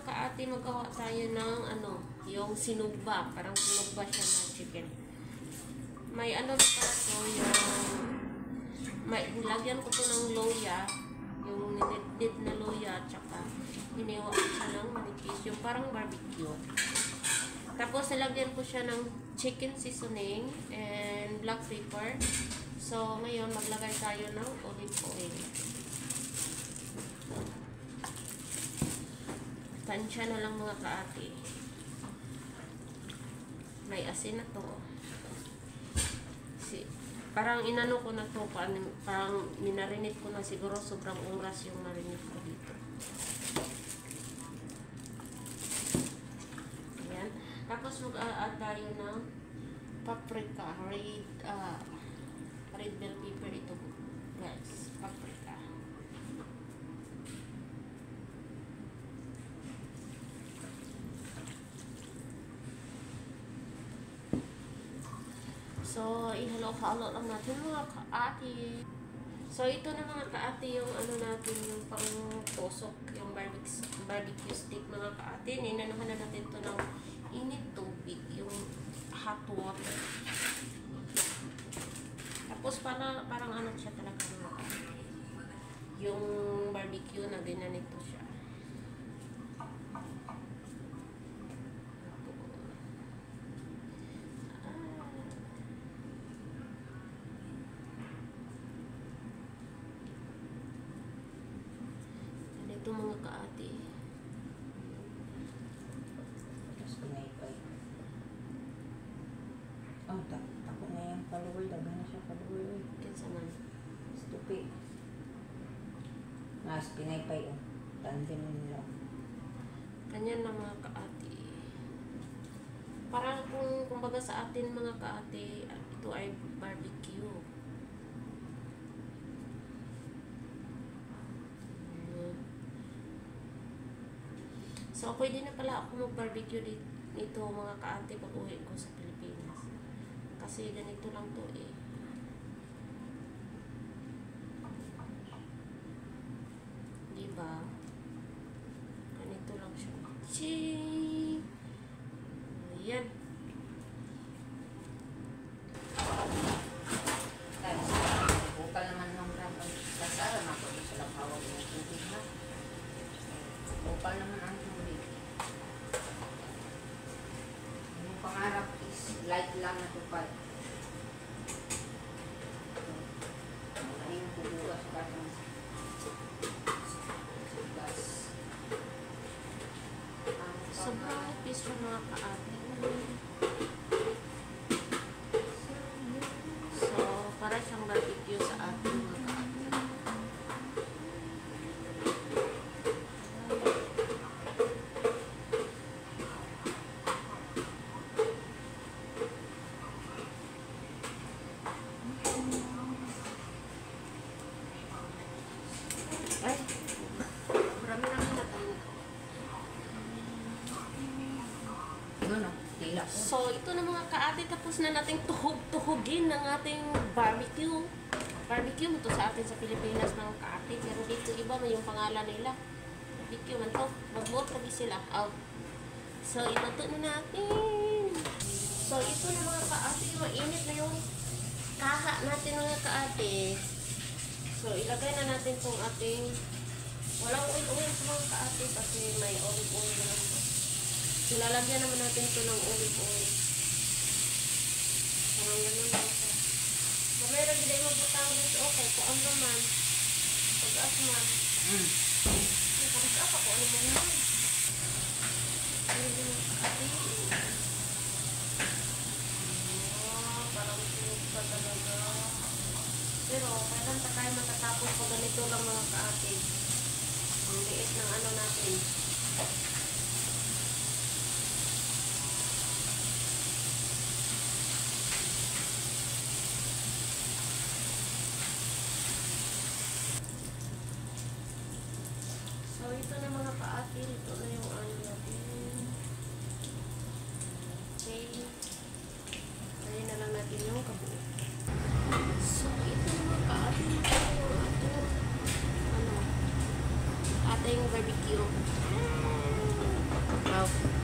mga kaati, magawa tayo ng yung sinugba. Parang sinugba siya na chicken. May na pala to, nilagyan ko to ng loya. Yung nilidid na loya, tsaka hiniwa ko siya ng manipis. Yung parang barbecue. Tapos nilagyan ko siya ng chicken seasoning and black pepper. So, ngayon maglagay tayo ng olive oil. Tansya na lang mga kaati. May asin na to. Parang inano ko na to, parang minarinate ko na siguro, sobrang oras yung marinate ko dito. Ayan. Tapos mag-add tayo ng paprika, red bell pepper ito guys, paprika. So, ihalo-halo lang natin mga kaati. So, ito na mga kaati yung natin, yung pang-tusok, yung barbecue stick mga kaati. Ninanuhan na natin ito ng init tubig, yung hot water. Tapos, parang siya talaga mga kaati. Yung barbecue na ginanito siya. Ito mga kaati. Tapos pinaypay. Oh, tako na yung follower. Daga na siya follower. Kinsa man. Stupid. Mas pinaypay. Tandem nila. Ganyan lang mga kaati. Parang kumbaga sa atin mga kaati, ito ay barbecue. So, pwede na pala ako mag-barbecue dito mga kaante pag uwi ko sa Pilipinas. Kasi ganito lang to eh. Diba? Ganito lang siya. Ching! Ayan. Bukal naman ng ramon. Kasara na ako sa lakawag ng tubig ha. Bukal naman ang tubig. Yung pangarap is light lang na tupad. Ano yung bubugas ka ng gas. Sobrang nipis yung mga kaate. So, para siyang barbecue sa ating mga kaate. Ay, marami-rami na tayo. Ano? Tila ko. So, ito na mga kaate, tapos na nating tuhog-tuhogin ng ating barbecue. Barbecue mo to sa atin sa Pilipinas mga kaate, pero dito iba may yung pangalan nila. Barbecue man to. Mag-vote lagi sila. Out. So, iluto na natin. So, ito na mga kaate, mainit na yung kaha natin mga kaate. So, ilagay na natin itong ating walang oil sa mga kaate kasi may olive oil naman ito. So, lalagyan naman natin ito ng olive oil. Parang ganun lang ito. So, meron din ay mabutang dito. Okay, kuan naman. Pag-as man. Pag-as ako, ano man naman. Ano din mga kaate. Parang tulog pa talaga. Pero, kailan pa tayo matatapos pag ganito lang mga kaate. Ang liit ng natin. So, ito na mga kaate. Ito na yung natin. Okay. Kaya na lang natin yung kabuo. So, ito na mga kaate. Ating barbecue. Wow.